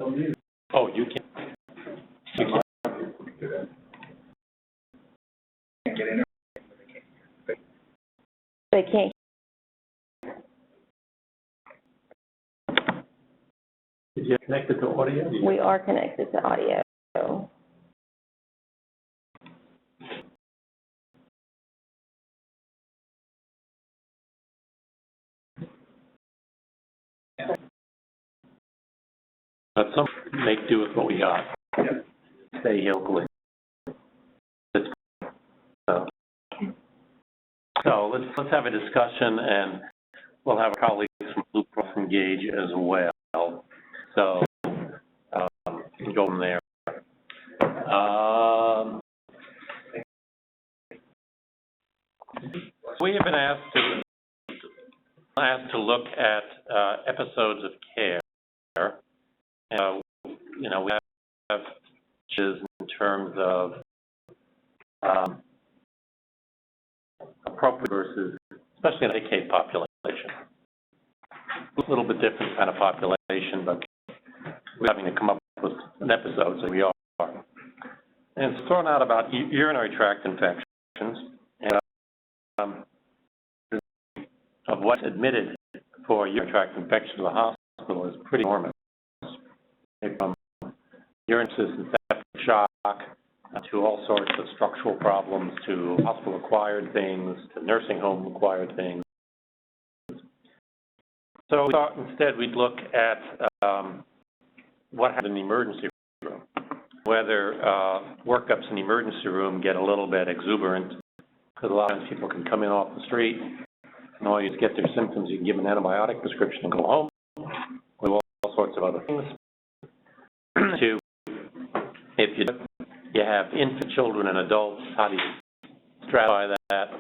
Oh, you can. You can. They can't. Is you connected to audio? We are connected to audio. But some make do with what we got. Yeah. Stay here locally. So let's have a discussion, and we'll have our colleagues from Blue Cross engage as well. So we'll go from there. We have been asked to look at episodes of care. We have issues in terms of appropriate versus, especially in the Medicaid population. A little bit different kind of population, but we're having to come up with an episode, so we are. And it's thrown out about urinary tract infections, and of what's admitted for urinary tract infection to the hospital is pretty enormous. From urine system septic shock to all sorts of structural problems, to hospital-acquired things, to nursing home-acquired things. So we thought instead we'd look at what happens in the emergency room, whether workups in the emergency room get a little bit exuberant, because a lot of times people can come in off the street, and all you get their symptoms, you can give them an antibiotic prescription and go home, with all sorts of other things. To, if you have infant children and adults, how do you stratify that?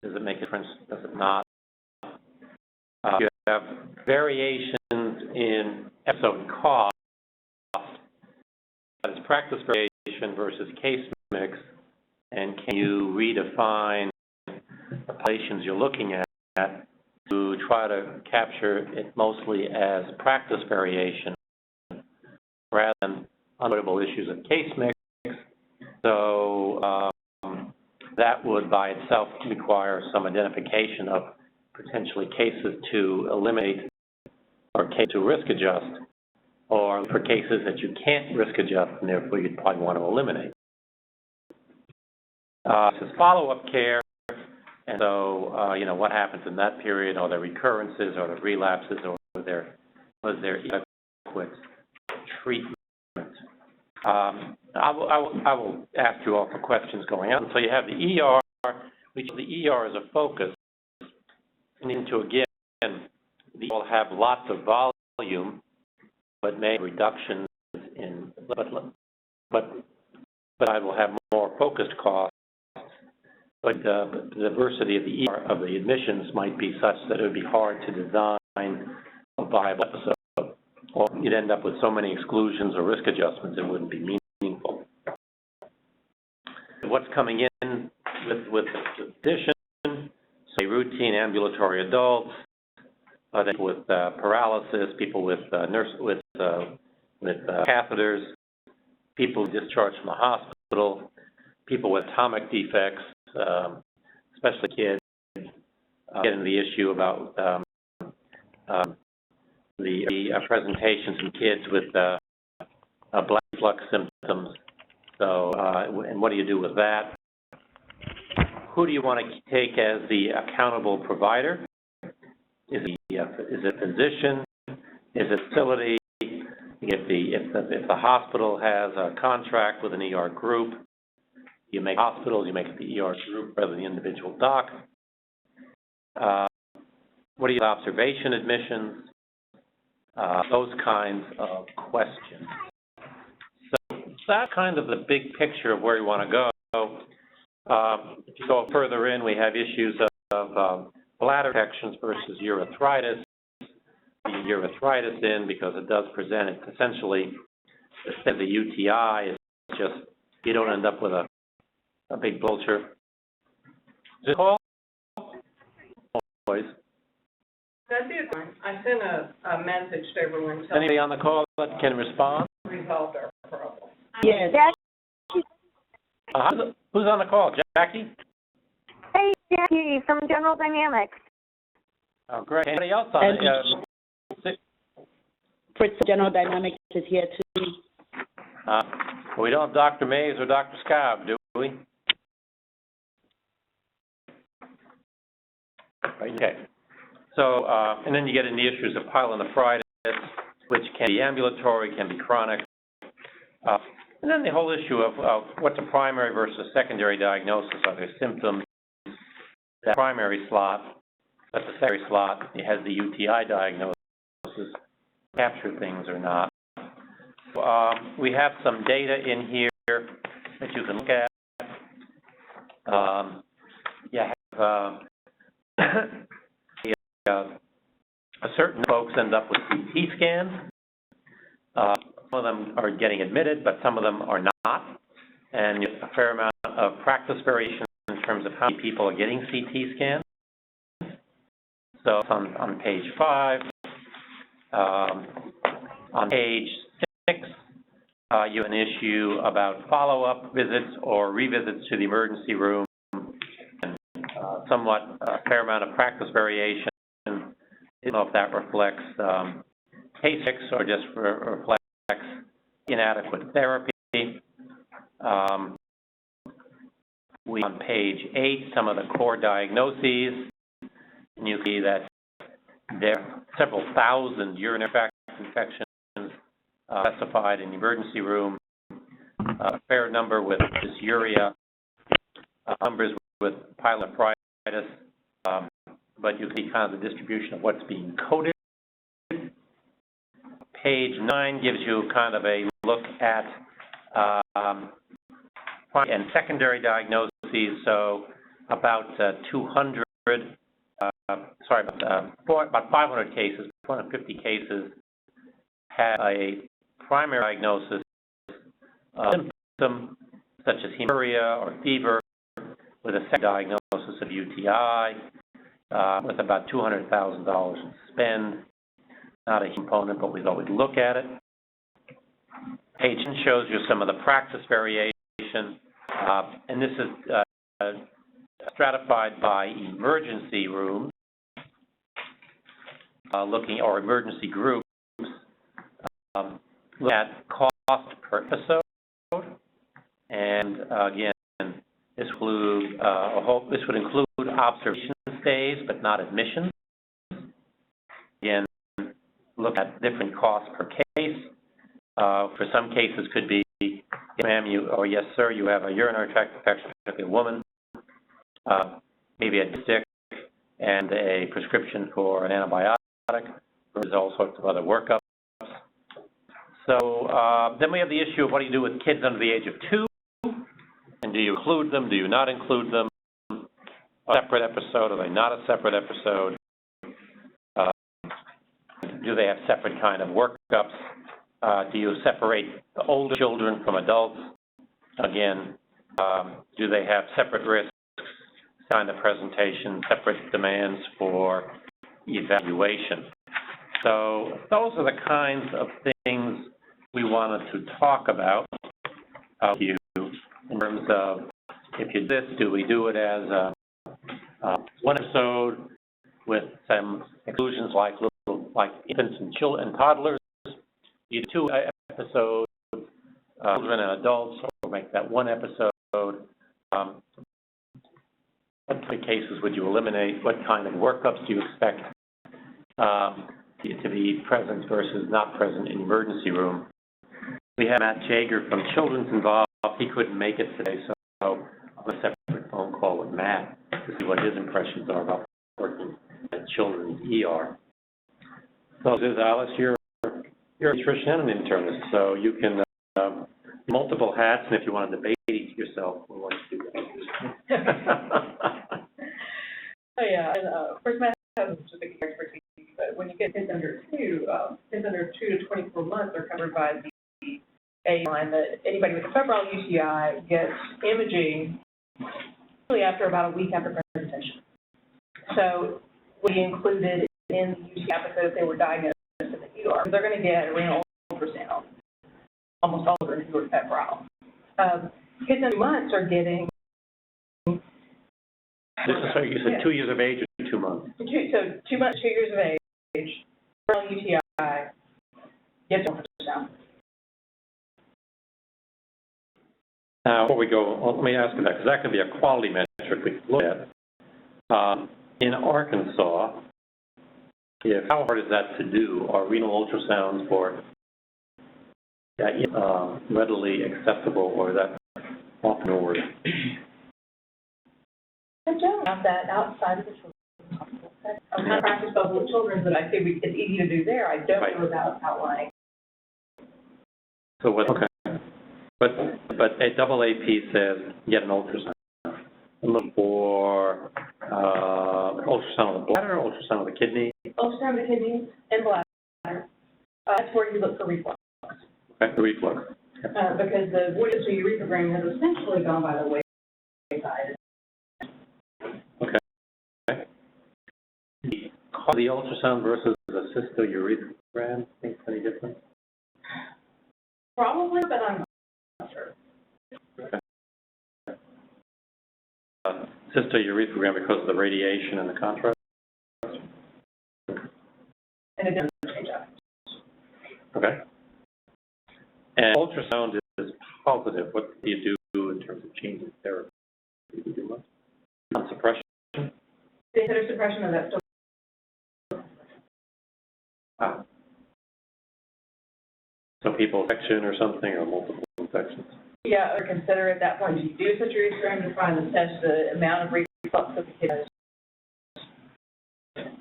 Does it make a difference? Does it not? You have variations in episode cost, that is practice variation versus case mix, and can you redefine the populations you're looking at to try to capture it mostly as practice variation rather than unavoidable issues of case mix. So that would by itself require some identification of potentially cases to eliminate or to risk adjust, or for cases that you can't risk adjust and therefore you'd probably want to eliminate. This is follow-up care, and so what happens in that period? Are there recurrences, are there relapses, or was there adequate treatment? I will ask you all for questions going on. So you have the ER, which the ER is a focus, and into again, the will have lots of volume, but may have reductions in, but I will have more focused costs. But the diversity of the ER of the admissions might be such that it would be hard to design a viable episode. Or you'd end up with so many exclusions or risk adjustments it wouldn't be meaningful. What's coming in with the addition, say routine ambulatory adults, people with paralysis, people with catheters, people discharged from the hospital, people with atomic defects, especially kids, getting the issue about the presentations in kids with black flux symptoms. So, and what do you do with that? Who do you want to take as the accountable provider? Is it physician? Is it facility? If the hospital has a contract with an ER group, you make hospitals, you make it the ER group rather than the individual doc. What do you observation admissions? Those kinds of questions. So that's kind of the big picture of where you want to go. If you go further in, we have issues of bladder infections versus urethritis. Urethritis in because it does present it essentially instead of the UTI, it's just you don't end up with a big vulture. Is it call? Boys. I did. I sent a message to everyone telling Anybody on the call that can respond? them we resolved our problem. Yes. Who's on the call? Jackie? Hey, Jackie from General Dynamics. Oh, great. Anybody else on it? Fritz, General Dynamics is here too. We don't have Dr. Mays or Dr. Scobb, do we? Okay. So, and then you get into the issues of pyelonephritis, which can be ambulatory, can be chronic. And then the whole issue of what's a primary versus secondary diagnosis. Are there symptoms? That primary slot, but the secondary slot, it has the UTI diagnosis, capture things or not. We have some data in here that you can look at. Certain folks end up with CT scans. Some of them are getting admitted, but some of them are not. And there's a fair amount of practice variation in terms of how many people are getting CT scans. So it's on page 5. On page 6, you have an issue about follow-up visits or revisits to the emergency room, and somewhat a fair amount of practice variation. I don't know if that reflects case mix or just reflects inadequate therapy. We on page 8, some of the core diagnoses, and you see that there are several thousand urinary tract infections specified in the emergency room, a fair number with dysuria, numbers with pyelonephritis, but you see kind of the distribution of what's being coded. Page 9 gives you kind of a look at primary and secondary diagnoses. So about about 500 cases, 450 cases had a primary diagnosis symptom such as hematuria or fever, with a secondary diagnosis of UTI, with about $200,000 in spend. Not a component, but we always look at it. Page 10 shows you some of the practice variation, and this is stratified by emergency rooms, or emergency groups, look at cost per episode, and again, this would include observation stays, but not admissions. Again, look at different costs per case. For some cases, could be, ma'am, yes, sir, you have a urinary tract infection, particularly a woman, maybe a dipstick, and a prescription for an antibiotic. There's all sorts of other workups. So then we have the issue of what do you do with kids under the age of 2, and do you include them, do you not include them? A separate episode, are they not a separate episode? Do they have separate kind of workups? Do you separate the older children from adults? Again, do they have separate risks, kind of presentation, separate demands for evaluation? So those are the kinds of things we wanted to talk about with you in terms of, if you do this, do we do it as one episode with some exclusions like infants and children and toddlers? You do 2 episodes, children and adults, or make that 1 episode. What cases would you eliminate? What kind of workups do you expect to be present versus not present in the emergency room? We have Matt Jager from Children's involved. He couldn't make it today, so I'll have a separate phone call with Matt to see what his impressions are about working at Children's ER. So, Alice, you're a pediatrician and an internist, so you can multiple hats, and if you want to debate yourself, we want to do that. Oh, yeah, and of course, Matt has specific expertise, but when you get kids under 2 to 24 months are covered by the A line that anybody with a febrile UTI gets imaging really after about a week after presentation. So we included in the UTI episode if they were diagnosed in the ER. They're going to get a renal ultrasound, almost all of them who are febrile. Kids in 2 months are getting. Sorry, you said 2 years of age or 2 months? So 2 months, 2 years of age, febrile UTI, gets an ultrasound. Now, before we go, let me ask you that, because that could be a quality metric we could look at. In Arkansas, how hard is that to do? Are renal ultrasounds for readily acceptable, or is that often ignored? I don't have that outside of the children's hospital. I'm kind of practice both with children, but I think it's easy to do there. I don't know about outlying. So what? Okay. But a double AP says get an ultrasound. I'm looking for ultrasound of the bladder, ultrasound of the kidney. Ultrasound of the kidneys and bladder. That's where you look for reflux. Okay, the reflux. Because the voidus or urethrogram has essentially gone by the wayside. Okay. The ultrasound versus the cystourethrogram, think any difference? Probably, but I'm not sure. Okay. Cystourethrogram because of the radiation and the contrast? And it doesn't change up. Okay. And ultrasound is positive. What do you do in terms of changing therapy? Do you do much? On suppression? The immunosuppression of that still. Wow. So people infection or something, or multiple infections? Yeah, or consider at that point, you do such a urethrogram to try and assess the amount of reflux that the kid has.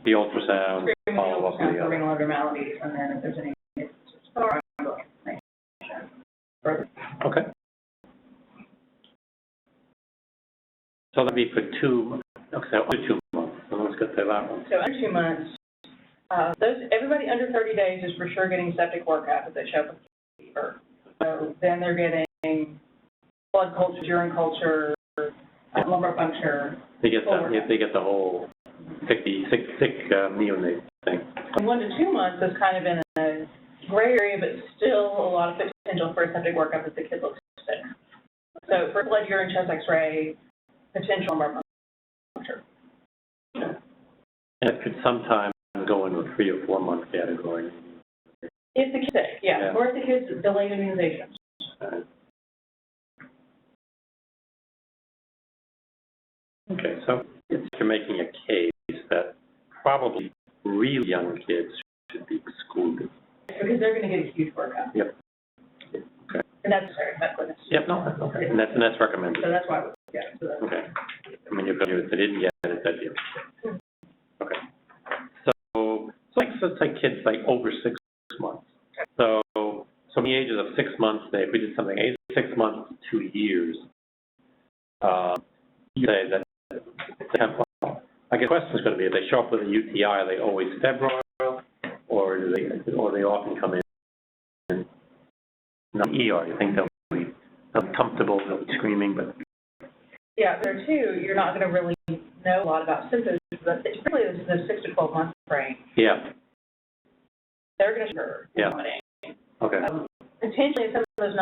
The ultrasound, follow up with the for other. renal abnormalities, and then if there's any. Okay. So that'd be for 2, okay, under 2 months. So let's get to that one. So under 2 months, everybody under 30 days is for sure getting septic workup if they show up with fever. So then they're getting blood culture, urine culture, lumbar puncture. They get the whole sick neonate thing. And 1 to 2 months is kind of in a gray area, but still a lot of potential for a septic workup if the kid looks sick. So for blood, urine, chest X-ray, potential lumbar puncture. And it could sometimes go into a 3 or 4 month category. If the kid's sick, yeah. Or if the kid's delayed immunization. Okay, so you're making a case that probably really young kids should be excluded. Because they're going to get a huge workup. Yep. Okay. And that's necessary, medically necessary. Yep, no, that's okay. And that's recommended. So that's why we get it. So that's Okay. I mean, if they didn't get it, that'd be okay. Okay. So let's say kids like over 6 months. So from the ages of 6 months, if we did something, age 6 months to 2 years, you say that, I guess the question is going to be, if they show up with a UTI, are they always febrile, or do they often come in not ER? You think they'll be comfortable, they'll be screaming, but... Yeah, there too, you're not going to really know a lot about symptoms, but it's really the 6 to 12 month frame. Yeah. They're going to sure. Yeah. Okay. Potentially some of those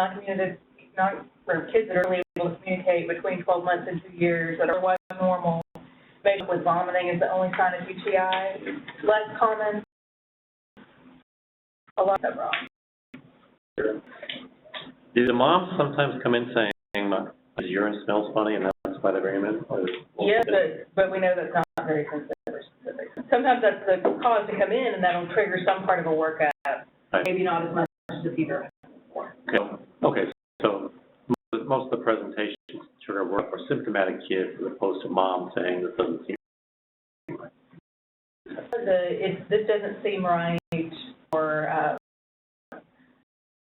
for kids that are only able to communicate between 12 months and 2 years that are otherwise normal, maybe with vomiting is the only sign of UTI. Less common. A lot of that wrong. Sure. Do the moms sometimes come in saying, "His urine smells funny," and that's why they bring him in? Yeah, but we know that's not very specific. Sometimes that's the cause to come in, and that'll trigger some part of a workup. Right. Maybe not as much as the fever. Okay. So most of the presentations trigger work for symptomatic kids as opposed to mom saying this doesn't seem right. This doesn't seem right, or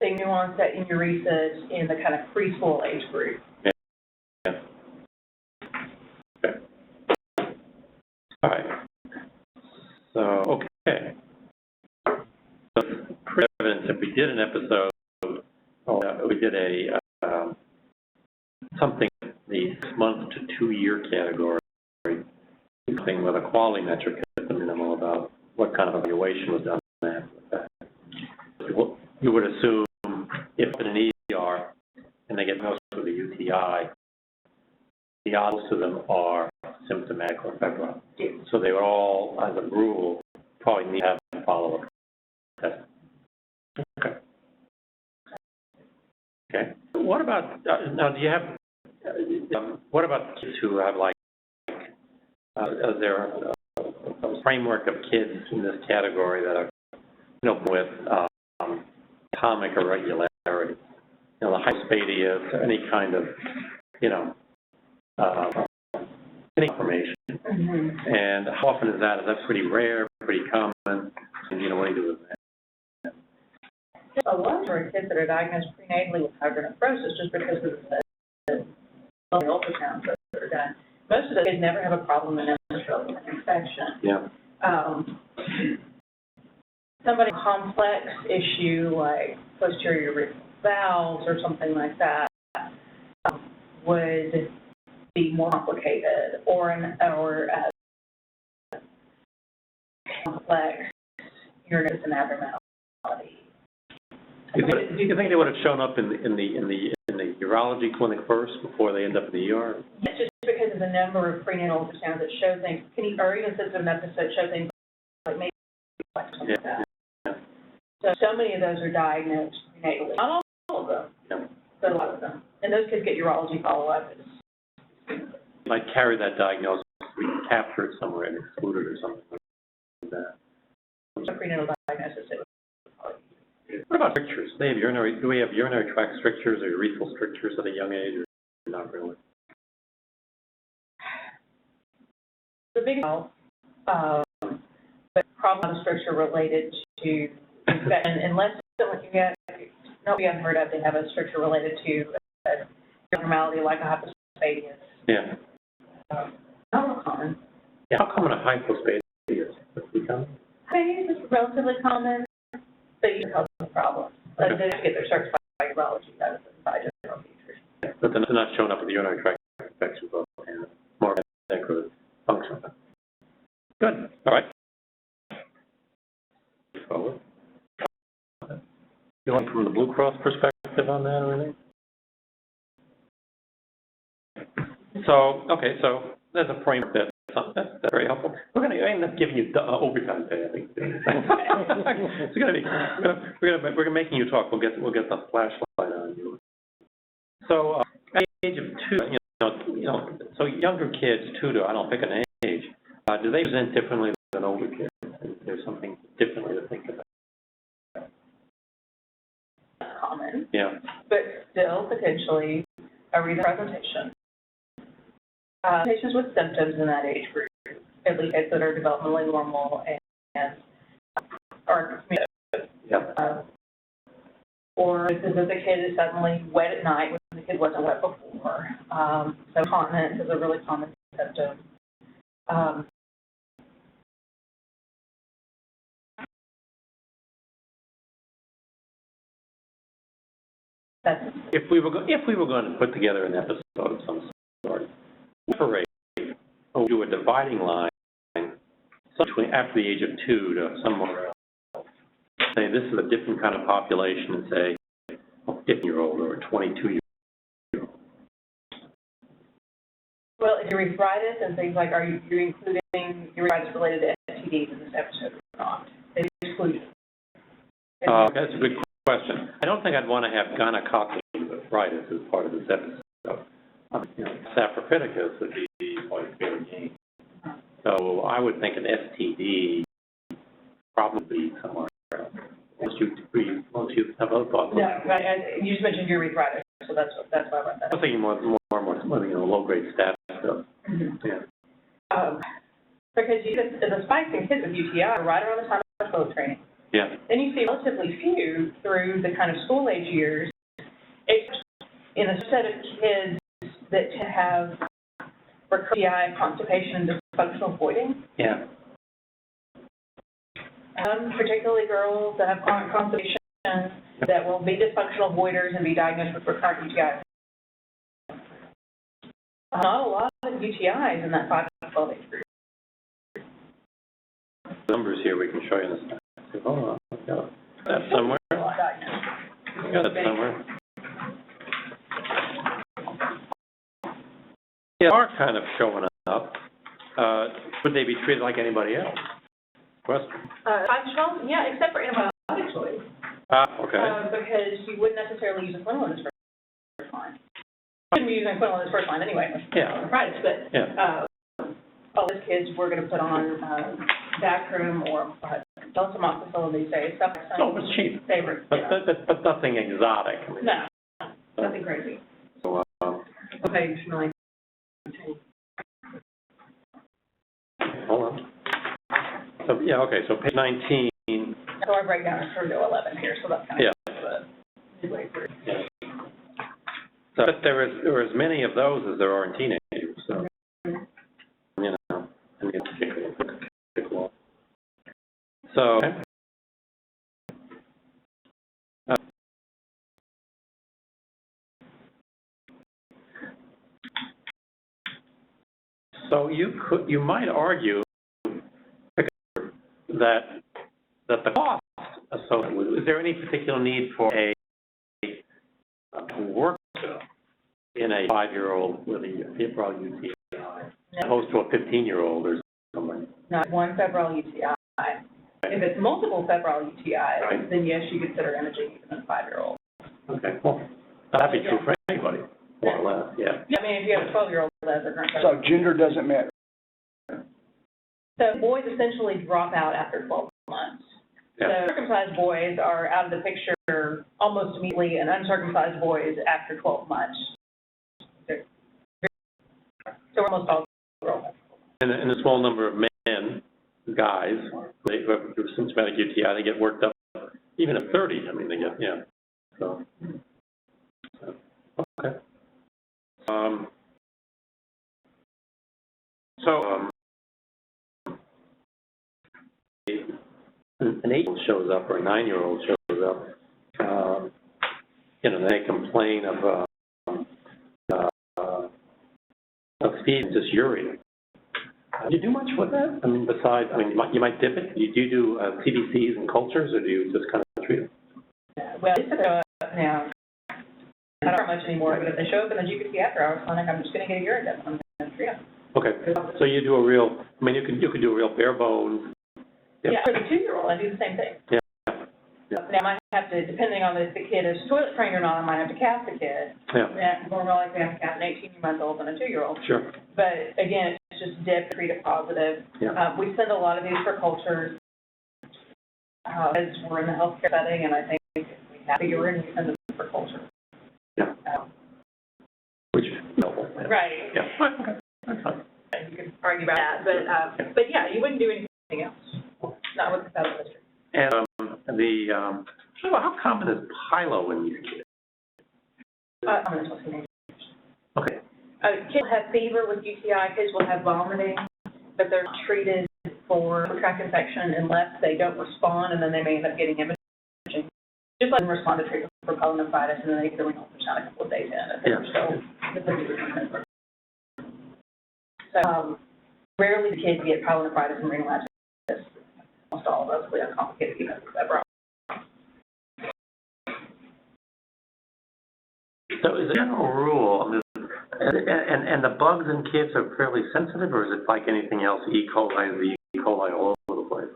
say new onset enuresis in the kind of preschool age group. Yeah. Okay. All right. So, okay. So, evidence, if we did an episode, we did a something the 6 month to 2 year category, something with a quality metric at the minimum about what what kind of evaluation was done after that. You would assume if in an ER and they get diagnosed with a UTI, the odds of them are symptomatic or febrile. So they would all, as a rule, probably need to have a follow-up test. Okay. Okay. What about, now do you have, what about kids who have like, is there a framework of kids in this category that are, with atomic irregularity? The hypospadias, any kind of, any information. Mm-hmm. And how often is that? Is that pretty rare, pretty common? And, what do you do with that? A lot of kids that are diagnosed prenatally with hydronephrosis just because of the ultrasounds that are done. Most of those kids never have a problem and never show an infection. Yeah. Somebody with a complex issue like posterior urethral valves or something like that would be more complicated, or complex urinary system abnormality. Do you think they would have shown up in the urology clinic first before they end up in the ER? It's just because of the number of prenatal ultrasounds that show things, or even symptom episodes that show things like maybe like something like that. So many of those are diagnosed prenatally. Not all of them, but a lot of them. And those kids get urology follow-up. You might carry that diagnosis, we can capture it somewhere and exclude it or something like that. So prenatal diagnosis, it would probably be. What about strictures? Do we have urinary tract strictures or urethral strictures at a young age, or not really? The biggest but problem stricture related to infection, unless we haven't heard of, they have a stricture related to an abnormality like a hypospadias. Yeah. Not real common. Yeah. How common a hypospadias is? Hypospadias is relatively common, but you can cause some problems. But they have to get their certified by urology rather than by general pediatrician. Yeah, but they're not showing up with urinary tract infections, and more necrotic function. Good. All right. Forward. You want from the Blue Cross perspective on that or anything? So there's a framework that's very helpful. We're going to end up giving you overtime pay, I think. It's going to be. We're making you talk. We'll get the flashlight on you. So at the age of 2, so younger kids 2 to I don't pick an age. Do they present differently than older kids? Is there something differently to think about? Common. Yeah. But still potentially a reason presentation. Patients with symptoms in that age group, at least kids that are developmentally normal and are or because if the kid is suddenly wet at night when the kid wasn't wet before. So continence is a really common symptom. If we were going to put together an episode of some sort, do a dividing line between after the age of 2 to somewhere else. Say this is a different kind of population, and say a 15-year-old or a 22-year-old. Well, if urethritis and things like, are you including urethritis related to STDs in this episode or not? It's excluded. That's a good question. I don't think I'd want to have gonococcal arthritis as part of this episode. Saprophyticus would be quite fair game. So I would think an STD probably somewhere else. Once you have other thoughts. No, you just mentioned urethritis, so that's why I brought that up. I'm thinking more low-grade staph stuff. Mm-hmm. Yeah. Because the spikes in kids with UTI are right around the time of flow training. Yeah. Then you see relatively few through the kind of school age years. It's in a set of kids that have recurrent UTI, constipation, and dysfunctional voiding. Yeah. Particularly girls that have chronic constipation that will be dysfunctional voiders and be diagnosed with recurrent UTI. Not a lot of UTIs in that 5 to 12 age group. numbers here we can show you this. Hold on, I've got that somewhere. I got it somewhere. Yeah, are kind of showing up. Would they be treated like anybody else? Question. Functional, yeah, except for antibiotic choice. Okay. Because you wouldn't necessarily use a quinolin as first line. You shouldn't be using quinolin as first line anyway. Yeah. Arthritis, but all those kids we're going to put on Bactrim or dexamethasone these days. Stuff like that. Oh, it's cheap. Favorite. But nothing exotic. I mean, No, nothing crazy. So, Page 19. hold on. So, yeah, okay, so page 19. So our breakdown is through to 11 here, so that's kind of midway through. Yeah. So, but there are as many of those as there are in teenagers, so, you know, I mean, it's cool. So, so you might argue that the cost associated with, is there any particular need for a work in a 5-year-old with a febrile UTI opposed to a 15-year-old or something? Not one febrile UTI. If it's multiple febrile UTIs, then yes, you consider imaging even in a 5-year-old. Okay, well, that'd be true for anybody, more or less, yeah. I mean, if you have a 12-year-old that has a current So gender doesn't matter. So boys essentially drop out after 12 months. Yeah. So circumcised boys are out of the picture almost immediately, and uncircumcised boys after 12 months. So we're almost all girls. And a small number of men, guys, who have symptomatic UTI, they get worked up even at 30. I mean, they get, yeah. So okay. An 8-year-old shows up or a 9-year-old shows up, you know, they complain of feeding dysuria. Do you do much with that? I mean, besides, I mean, you might dip it. Do you do TBCs and cultures, or do you just kind of treat it? Well, they show up now. I don't much anymore, but if they show up in the GPC after-hours clinic, I'm just going to get a urine test. I'm going to treat them. Okay, so you do a real, I mean, you could do a real bare bones. Yeah, for the 2-year-old, I do the same thing. Yeah. Now, I might have to, depending on if the kid is toilet trained or not, I might have to cast the kid. Yeah. And more likely I have to cast an 18-month-old than a 2-year-old. Sure. But again, it's just dip, treat it positive. Yeah. We send a lot of these for cultures as we're in the healthcare setting, and I think if we have to urine, we send them for culture. Yeah. Which is noble. Yeah. Right. Yeah. Okay. That's fine. You could argue about that, but yeah, you wouldn't do anything else. Not with the federal history. And how common is pylo in these kids? I'm going to talk to you. Okay. Kids will have fever with UTI, kids will have vomiting, but they're treated for tract infection unless they don't respond, and then they may end up getting imaging. Just like them respond to treatment for pyelonephritis, and then they get a renal ultrasound a couple of days in, and they're still So rarely do kids get pyelonephritis and renal abscess. Almost all of us, we have complicated even febrile. So is there a general rule, and the bugs in kids are fairly sensitive, or is it like anything else, E. coli, the E. coli all over the place?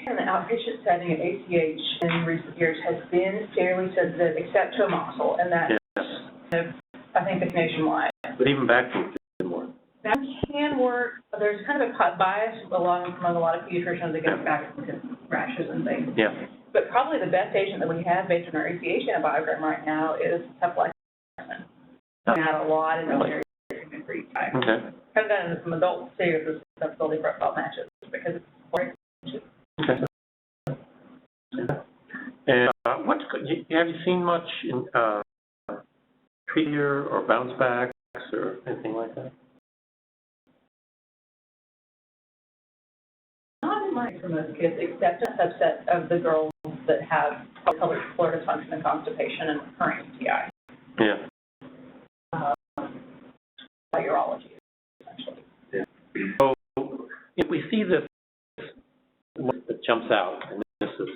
In the outpatient setting at ACH in recent years has been fairly sensitive, except to amoxil, and that's, I think, it's nationwide. But even vaccines do more. That can work. There's kind of a bias among a lot of pediatricians against vaccines because rashes and things. Yeah. But probably the best agent that we have based on our ACH antibiogram right now is cephalosporin. We have a lot in military treatment for UTI. Okay. I've done it in some adults too if the susceptibility profile matches because it's more expensive. Okay. And have you seen much in treatment or bounce backs or anything like that? Not in mind for most kids, except a subset of the girls that have pelvic floor dysfunction and constipation and recurrent UTI. Yeah. By urology, essentially. Yeah. So if we see this that jumps out, and this is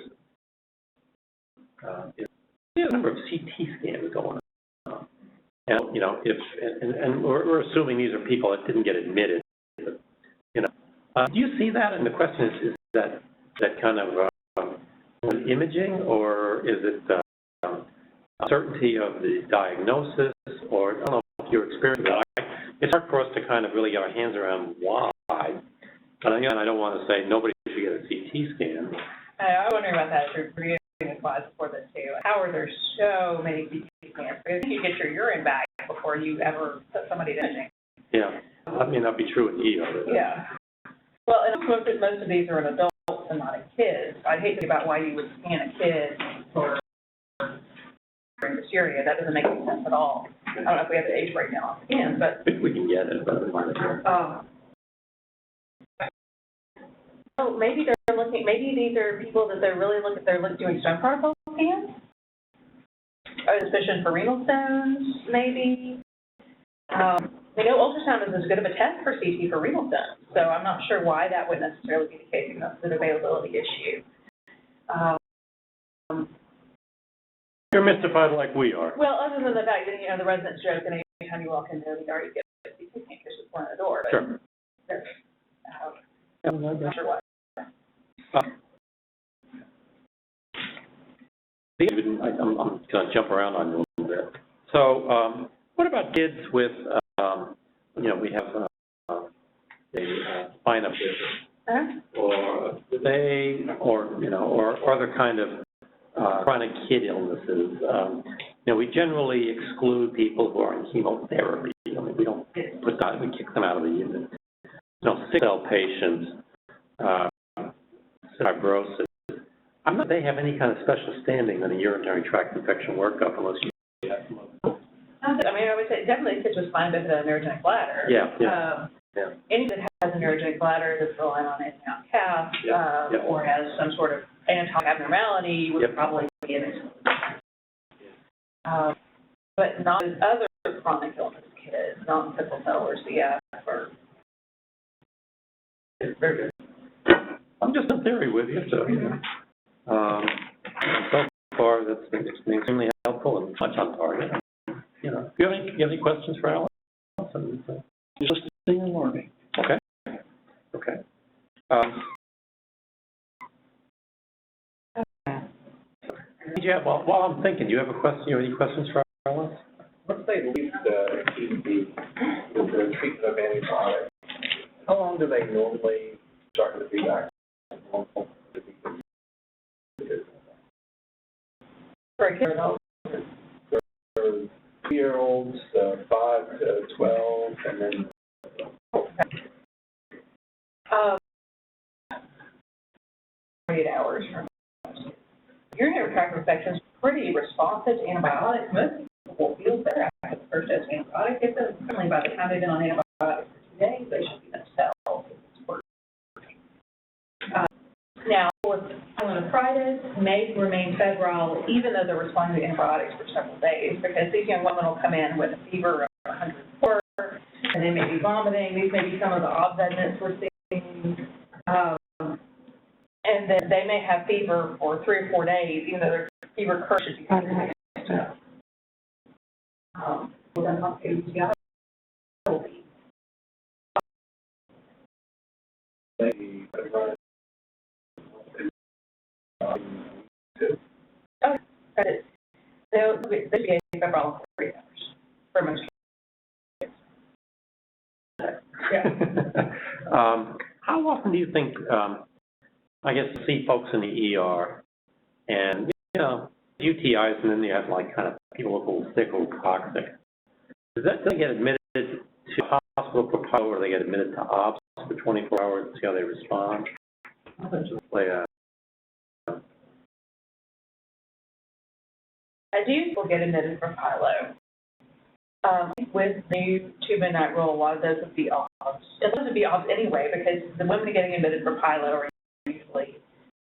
a number of CT scans going on. And, you know, and we're assuming these are people that didn't get admitted, but, you know. Do you see that? And the question is that kind of imaging, or is it certainty of the diagnosis, or I don't know if you're experiencing that. It's hard for us to kind of really get our hands around why. But again, I don't want to say nobody should get a CT scan. I wonder about that if you're reviewing the slides before this too. How are there so many CT scans? Because you get your urine back before you ever put somebody to imaging. Yeah, that may not be true in ER. Yeah. Well, and most of these are in adults and not in kids. I'd hate to think about why you would scan a kid for dysuria. That doesn't make any sense at all. I don't know if we have the age right now on scan, but we can get it, but so maybe they're looking. Maybe these are people that they're really looking. They're doing stone particle scans. A suspicion for renal stones, maybe. We know ultrasound is as good of a test for CT for renal stones, so I'm not sure why that would necessarily be the case. That's an availability issue. You're mystified like we are. Well, other than the fact that, you know, the residents joke, and anytime you walk in there, you already get a CT scan because it's one at the door. But sure. I'm not sure why. I'm going to jump around on you a little bit. So, what about kids with, you know, we have spina bifida, or they, or you know, or other kind of chronic kid illnesses. You know, we generally exclude people who are in chemotherapy. I mean, we don't put that, we kick them out of the unit. You know, sickle cell patients, fibrosis. I'm not. They have any kind of special standing in a urinary tract infection workup unless you have some other. I mean, I would say definitely kids with spina bifida and neurogenic bladder. Yeah. Anyone that has a neurogenic bladder that's relying on antibiotic calf, or has some sort of anatomic abnormality would probably be an exclusion. But not as other chronic illness kids, non-sickle cell or CF or. Very good. I'm just in theory with you, so. So far, that's been extremely helpful and much on target. You know, do you have any questions for Alan? Just listening and learning. Okay. Okay. While I'm thinking, do you have a question? You have any questions for Alan? Once they leave the treatment of antibiotics, how long do they normally start to be back? For a kid, 2-year-olds, 5 to 12, and then 48 hours from urinary tract infections pretty responsive to antibiotics. Most people will feel better after the first dose of antibiotics. If they're certainly by the time they've been on antibiotics for 2 days, they should be themselves. Now, with pyelonephritis, may remain febrile even though they're responding to antibiotics for several days, because these young women will come in with a fever of 104, and they may be vomiting. These may be some of the obs evidence we're seeing. And then they may have fever for 3 or 4 days, even though their fever curve should be UTI. They'll be febrile for 3 hours for most kids. Yeah. How often do you think, I guess, you see folks in the ER and, you know, UTIs, and then you have like kind of people look a little sick or toxic. Do they get admitted to hospital for pilot, or they get admitted to ops for 24 hours to see how they respond? How does it play out? I do people get admitted for pylo. With new 2-midnight rule, a lot of those would be ops. And those would be ops anyway, because the women getting admitted for pylo are usually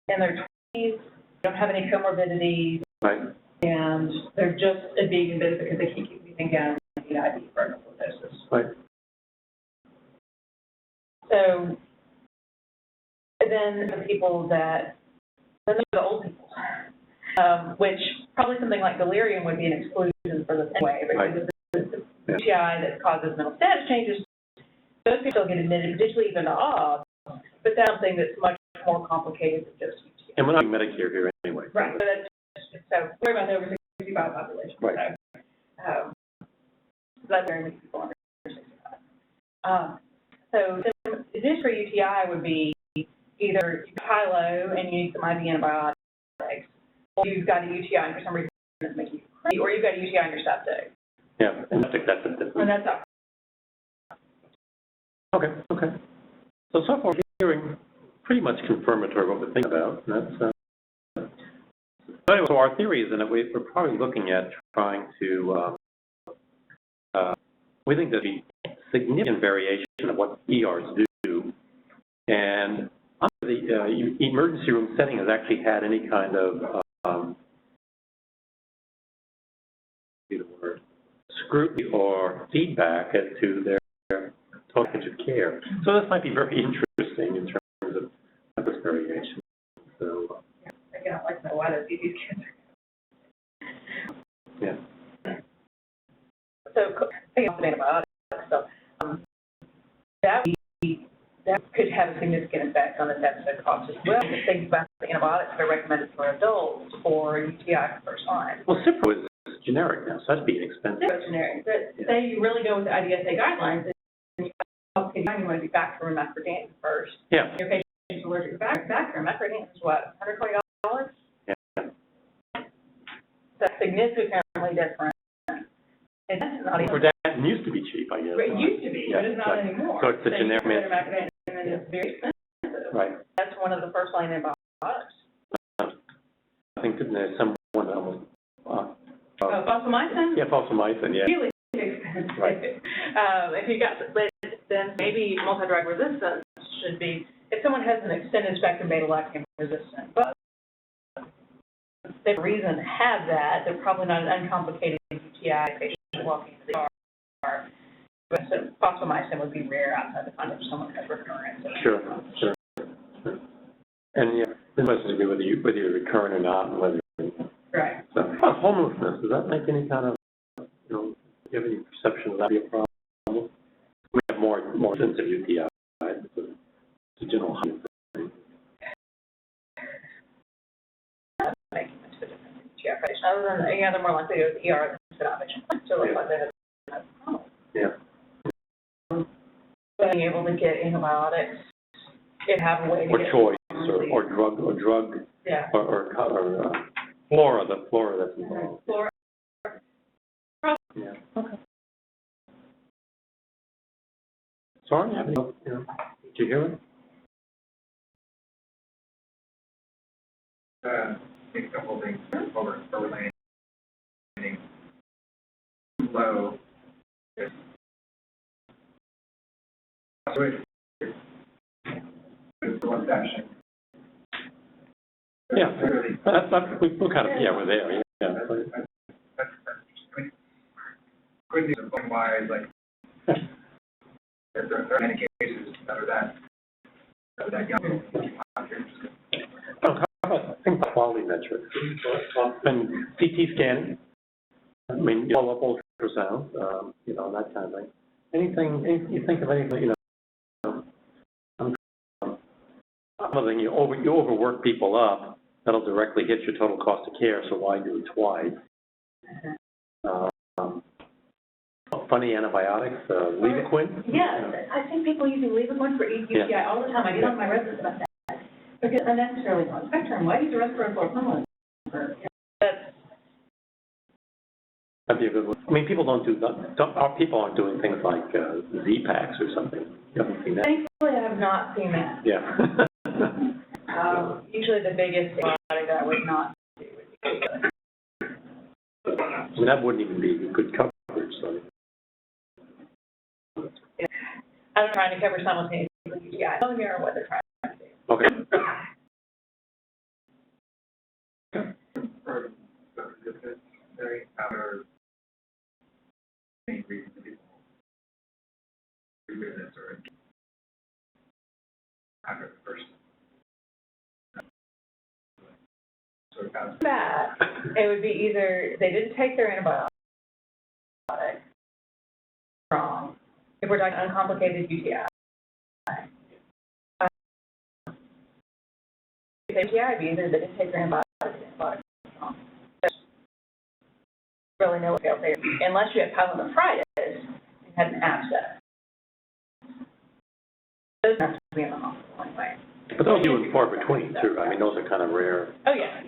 in their 20s, don't have any comorbidities, Right. and they're just being admitted because they keep using guns and IV for doses. Right. So people that, those are the old people, which probably something like delirium would be an exclusion for this anyway, because it's the UTI that causes mental status changes. Those people still get admitted, potentially even to OBS, but that's something that's much more complicated than just UTI. And we're not doing Medicare here anyway. Right, so worry about the over 65 population. Right. So, that's very many people under 65. So the dish for UTI would be either high low and you need some IV antibiotics, or you've got a UTI and for some reason it's making you crazy, or you've got a UTI and you're septic. Yeah, and I think that's it. And that's all. Okay. So far we're hearing pretty much confirmatory what we think about. That's anyway, so our theory is that we're probably looking at trying to, we think there'd be significant variation of what ERs do, and the emergency room setting has actually had any kind of scrutiny or feedback as to their total package of care. So this might be very interesting in terms of this variation. So, Again, I'd like to know why those these kids are. yeah. So, thinking of antibiotics, so that could have a significant effect on the deficit cost as well. Just think about the antibiotics that are recommended for adults for UTI for first line. Well, Cipro is generic now, so that'd be expensive. They're generic, but say you really go with the IDSA guidelines, and you want to be back from methadone first. Yeah. Your patient's allergic to Bactrim. Methadone is what, $120? Yeah. That's significantly different. And that's not even. Or that used to be cheap, I guess. It used to be, but it's not anymore. So it's a generic. You consider Methadone, and then it's very expensive. Right. That's one of the first line antibiotics. I think that there's someone almost. Fosfomycin? Yeah, fosfomycin, yeah. Really expensive. Right. If you got, but then maybe multi-drug resistance should be, if someone has an extended spectrum beta-lactam resistance, but if they have a reason to have that, they're probably not an uncomplicated UTI patient walking into the ER. But so fosfomycin would be rare outside the context of someone who has recurrence. Sure. And yeah, this has to do with whether you're recurrent or not, and whether. Right. So, homelessness, does that make any kind of, do you have any perception of that be a problem? We have more sensitive UTI, right? It's a general thing. Making much of a difference in UTI patient, other than, they're more likely to go to the ER than to outpatient. So it's like they have a problem. Yeah. Being able to get antibiotics, if have a way to Or get choice, or drug, yeah. or flora, the flora that's involved. Flora. Yeah. Okay. Sorry, did you hear it? I think a couple of things over remaining low. One session. Yeah, we're kind of, we're there, yeah. Good news of wise, like, there are many cases that are that young. How about things like quality metrics? And CT scanning, I mean, follow-up ultrasound, that kind of thing. Anything, you think of anything, another thing, you overwork people up, that'll directly hit your total cost of care, so why do it twice? Funny antibiotics, Levaquin? Yeah, I see people using Levaquin for UTI all the time. I get on my residents about that. Because unnecessarily on spectrum. Why use the respiratory equivalent? That'd be a good one. I mean, people people aren't doing things like Z-Packs or something. You haven't seen that? Thankfully, I have not seen that. Yeah. Usually the biggest antibiotic that I would not do would be I mean, that wouldn't even be good coverage, so. I'm trying to cover simultaneously with UTI. I don't know what they're trying to do. Okay. For the very outer main reason people do this or after the first that, it would be either they didn't take their antibiotic, wrong, if we're talking uncomplicated UTI. If they UTI, it'd be either they didn't take their antibiotic wrong. Really no fail there, unless you have pyelonephritis and had an abscess. Those have to be in the hospital anyway. But those few and far between too. I mean, those are kind of rare. Oh, yeah.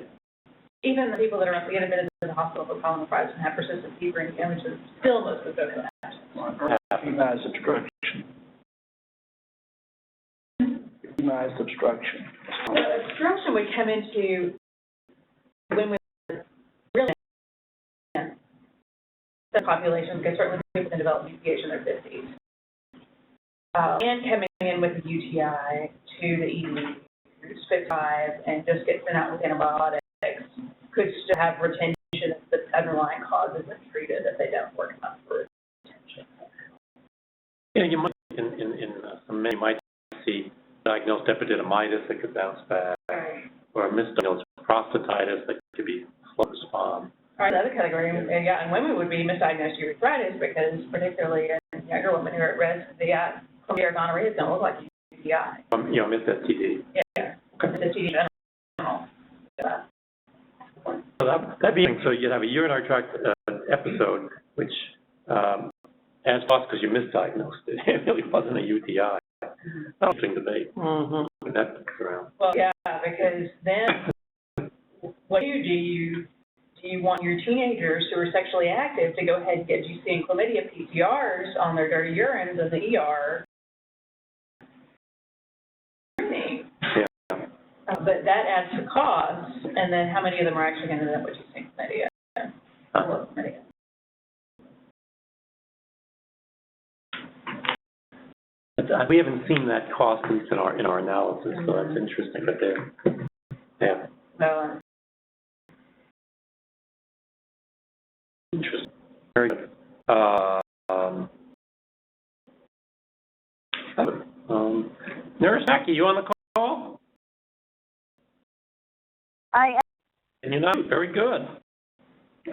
Even the people that are get admitted to the hospital for pyelonephritis and have persistent fever and damages, still most of those are Recognized obstruction. Recognized obstruction. obstruction would come into when we really the population, because certainly people can develop UTI in their 50s. And coming in with a UTI to the ED, who's 55, and just get sent out with antibiotics, could still have retention if the underlying cause isn't treated, if they don't work enough for retention. Yeah, you might, some men might see diagnosed epididymitis that could bounce back, or misdiagnosed prostatitis that could be slow to respond. All right, the other category, yeah, and women would be misdiagnosed urethritis because particularly in younger women who are at risk, the chlamydia or gonorrhea don't look like UTI. Missed STD. Yeah, it's a TD in general. So that'd be, so you'd have a urinary tract episode, which adds cost because you misdiagnosed it. It really wasn't a UTI. That's an interesting debate when that comes around. Well, yeah, because then what do you want your teenagers who are sexually active to go ahead and get GC and chlamydia PCRs on their dirty urines in the ER? But that adds to costs, and then how many of them are actually going to end up with GC and chlamydia? We haven't seen that cost at least in our analysis, so that's interesting. But there, yeah. Interesting. Very good. Nurse Mackie, you on the call? I am. And you're not very good.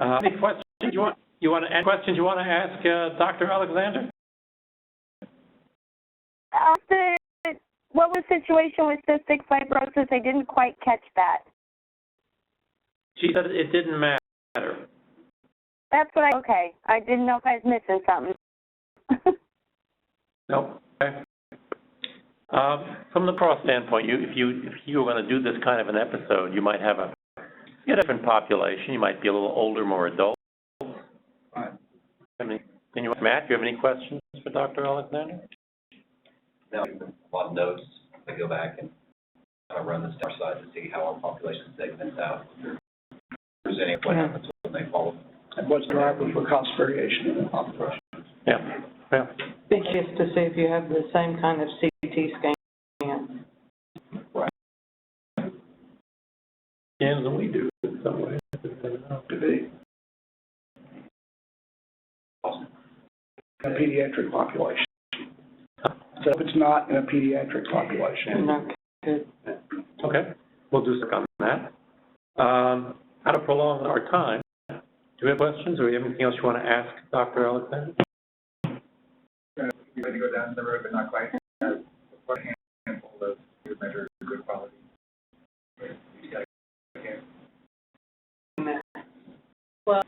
Any questions you want to ask? Questions you want to ask Dr. Alexander? What was the situation with cystic fibrosis? I didn't quite catch that. She said it didn't matter. That's what okay. I didn't know if I was missing something. Nope. Okay. From the cross standpoint, if you were going to do this kind of an episode, you might have a different population. You might be a little older, more adult. Matt, do you have any questions for Dr. Alexander? Now, a lot of notes, I go back and run the star side to see how our population segments out. Presenting what happens when they follow. And what's the driver for cost variation in the population? Yeah. Yeah. Be curious to see if you have the same kind of CT scan. Right. Scans than we do in some ways. To be. In a pediatric population. So if it's not in a pediatric population. Okay. We'll do some on that. How to prolong our time. Do we have questions, or do you have anything else you want to ask Dr. Alexander? You ready to go down the road, but not quite. What handful of good measure good quality? Well,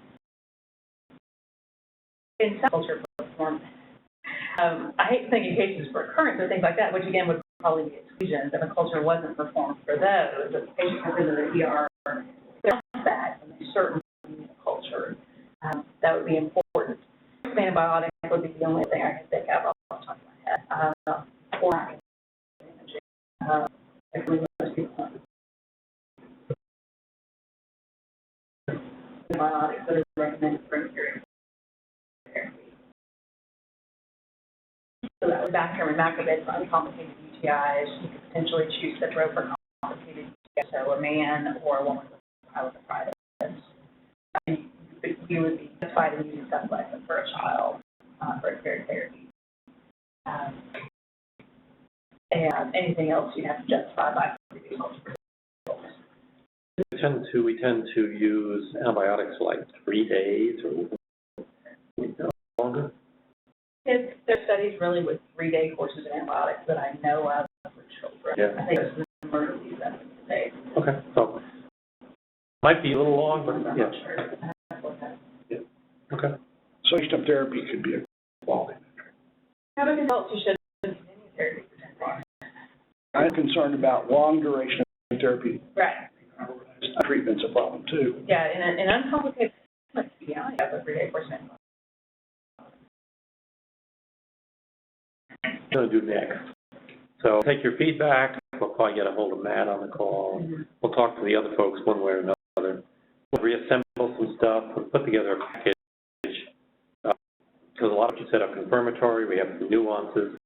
in some culture form, I hate thinking cases for occurrence or things like that, which again would probably be exclusions if a culture wasn't performed for those. If the patient comes into the ER, they're not bad in a certain culture. That would be important. Antibiotic would be the only thing I can think of off the top of my head. Or if we most people antibiotics that are recommended for period therapy. So that was bacterium and macrobid for uncomplicated UTIs. You could potentially choose citro for complicated UTIs, so a man or a woman with pyelonephritis. You would be justified in using cephalexin for a child for a period therapy. And anything else you'd have to justify by previous culture. we tend to use antibiotics like 3 days or longer. There are studies really with 3-day courses of antibiotics that I know of for children. Yeah. I think it's an emergency that today. Okay, so might be a little long, but I'm yeah. not sure. Yeah. Okay. So step therapy could be a quality. How about adults who should continue therapy for 10 days? I'm concerned about long duration of therapy. Right. Treatment's a problem too. Yeah, in uncomplicated UTI, you have a 3-day course of antibiotics. Going to do next. So take your feedback. We'll probably get a hold of Matt on the call. We'll talk to the other folks one way or another. We'll reassemble some stuff and put together a package. Because a lot of what you said are confirmatory. We have some nuances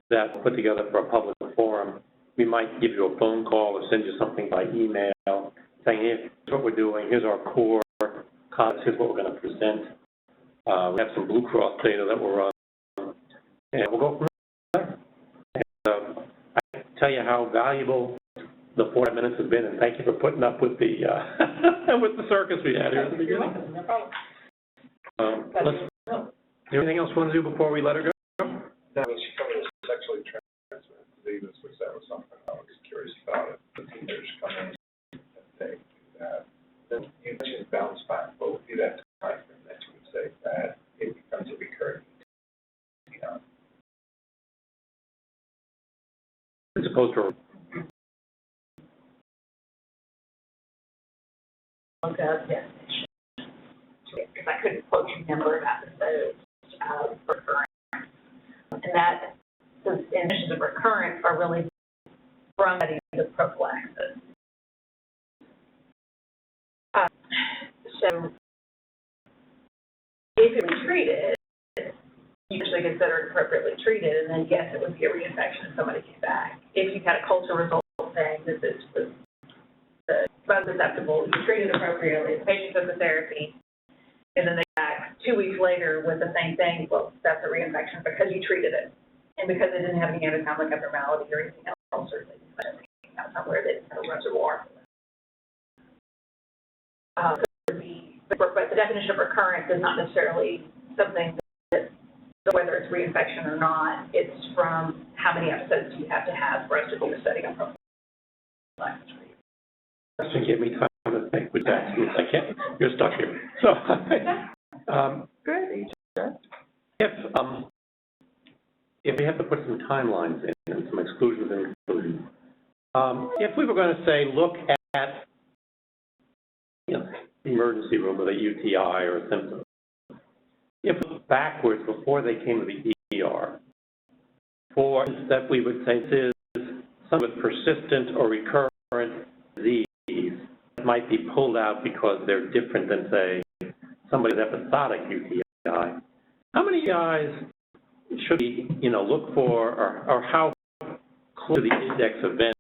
that we'll put together for a public forum. We might give you a phone call or send you something by email saying, hey, here's what we're doing. Here's our core concepts. Here's what we're going to present. We have some Blue Cross data that we'll run. And we'll go from there. And, I can tell you how valuable the 45 minutes has been, and thank you for putting up with the with the circus we had here at the beginning. No problem. Anything else you want to do before we let her go? Now, when she covered the sexually transmitted diseases, which that was something I was curious about, if the teenagers come in and they do that, then you mentioned bounce back. What would be that time frame that you would say that it becomes a recurring, you know? As opposed to Look up definition. Because I couldn't quote you number of episodes of recurrent. And that, the definitions of recurrent are really from studies of prophylaxis. So, if it was treated, usually considered appropriately treated, and then yes, it would be a reinfection if somebody came back. If you had a culture result saying that this was the most acceptable, you treated appropriately, the patient took the therapy, and then they came back 2 weeks later with the same thing, well, that's a reinfection because you treated it. And because it didn't have any anatomic abnormality or anything else, or they didn't find anything out somewhere that had a reservoir. But the definition of recurrent is not necessarily something that, whether it's reinfection or not, it's from how many episodes you have to have for us to do a study on prophylaxis. So give me time to think with that. I can't. You're stuck here. So, if we have to put some timelines in and some exclusions and inclusions, if we were going to say look at the emergency room with a UTI or a symptom, if we look backwards before they came to the ER, for that we would say this is some with persistent or recurrent disease that might be pulled out because they're different than, say, somebody with episodic UTI. How many UTIs should we, look for, or how close to the index event,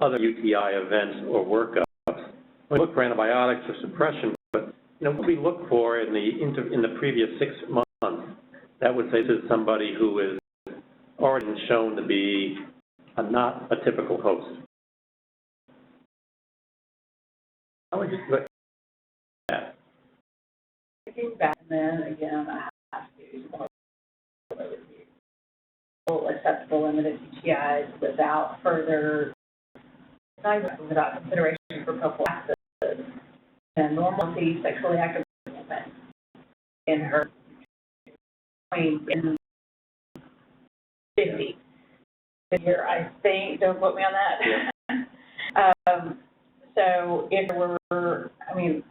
other UTI events or workups? We look for antibiotics or suppression, but what we look for in the previous 6 months, that would say this is somebody who is already shown to be not a typical host. How would you look at that? Thinking back, and then again, I have to use more acceptable limited UTIs without further, without consideration for prophylaxis and normalcy sexually active women in her 20s and 50 year, I think. Don't quote me on that. Yeah. So if we're, I don't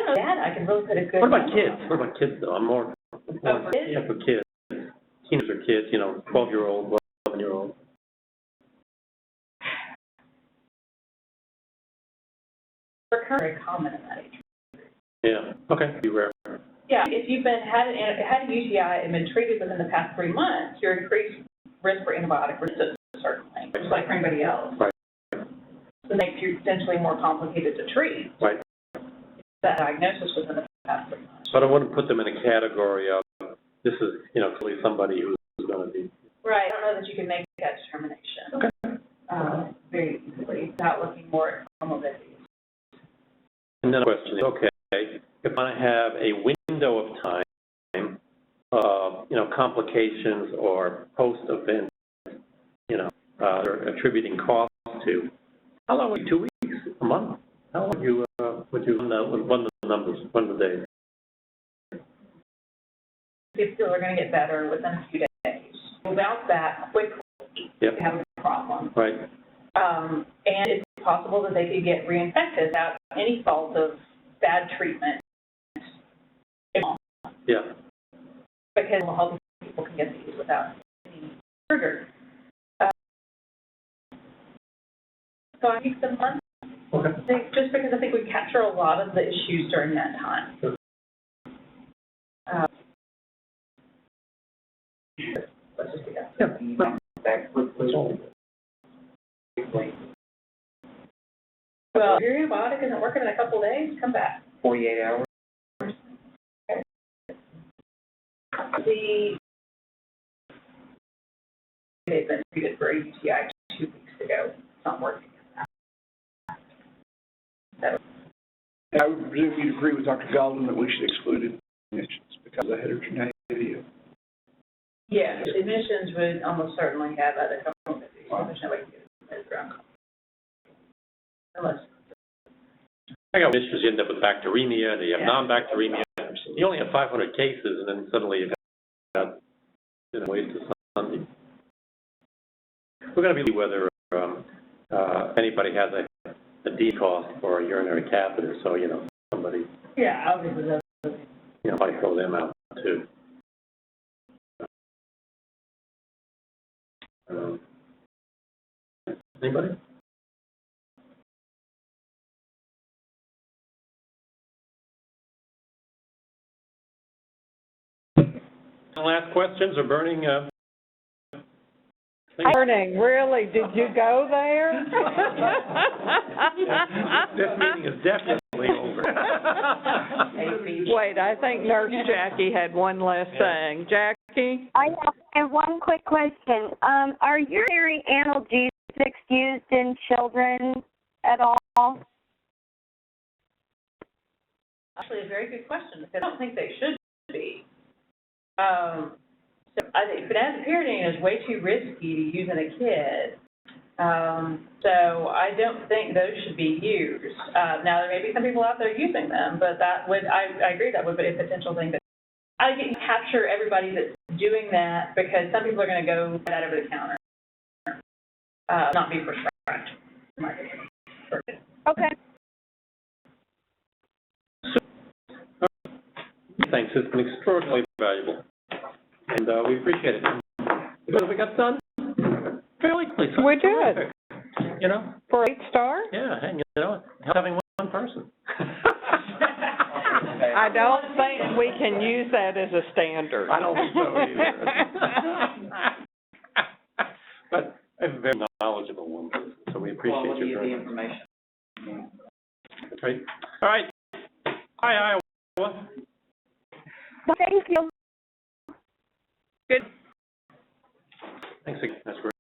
know that I can really put a good. What about kids? What about kids though? I'm more for kids? Yeah, for kids. Teenagers are kids, 12-year-old, 11-year-old. They're very common in that age. Yeah. Okay. Be rare. Yeah. If you've had a UTI and been treated within the past 3 months, you're increased risk for antibiotic resistance, certainly, just like for anybody else. Right. So it makes you potentially more complicated to treat. Right. That diagnosis within the past 3 months. But I wouldn't put them in a category of this is, clearly somebody who's going to be. Right. I don't know that you can make that determination. Okay. without looking more at comorbidities. And then a question is, okay, if I have a window of time, complications or post-event, or attributing costs to, how long would 2 weeks, a month? How long would you run the numbers, run the days? People are going to get better within a few days. We'll bounce back quickly if you have a problem. Right. And it's possible that they could get reinfected without any fault of bad treatment. Yeah. Because healthy people can get these without any trigger. So I think the month, just because I think we capture a lot of the issues during that time. Sure. Let's just do that. Yeah. Back quickly. Well, if your antibiotic isn't working in a couple of days, come back. 48 hours. They've been treated for a UTI 2 weeks ago. It's not working. So, I would presume you'd agree with Dr. Galvin that we should exclude admissions because of the heterogeneity of. yeah, admissions would almost certainly have other comorbidities. There's no way to get it around. Unless. I got issues, you end up with bacteremia, you have non-bacteremia. You only have 500 cases, and then suddenly you've got waste of Sunday. We're going to be whether anybody has a D cost for a urinary catheter, so, somebody, Yeah, obviously that's. might throw them out, too. Anybody? Last questions or burning? Burning, really? Did you go there? This meeting is definitely over. Wait, I think Nurse Jackie had one last thing. Jackie? I have one quick question. Are urinary analgesics used in children at all? Actually, a very good question, because I don't think they should be. So I think phenazopyridine is way too risky to use in a kid. So I don't think those should be used. Now, there may be some people out there using them, but that would, I agree, that would be a potential thing. But I can capture everybody that's doing that, because some people are going to go that over the counter, not be prescribed. Okay. Thanks, it's been extraordinarily valuable, and we appreciate it. Because we got done fairly quickly. We did. For 8 stars? Yeah, and having one person. I don't think we can use that as a standard. I don't think so either. But a very knowledgeable one person, so we appreciate your very much. Information. Great. All right. Hi, Iowa. Thank you. Good. Thanks again. That's great.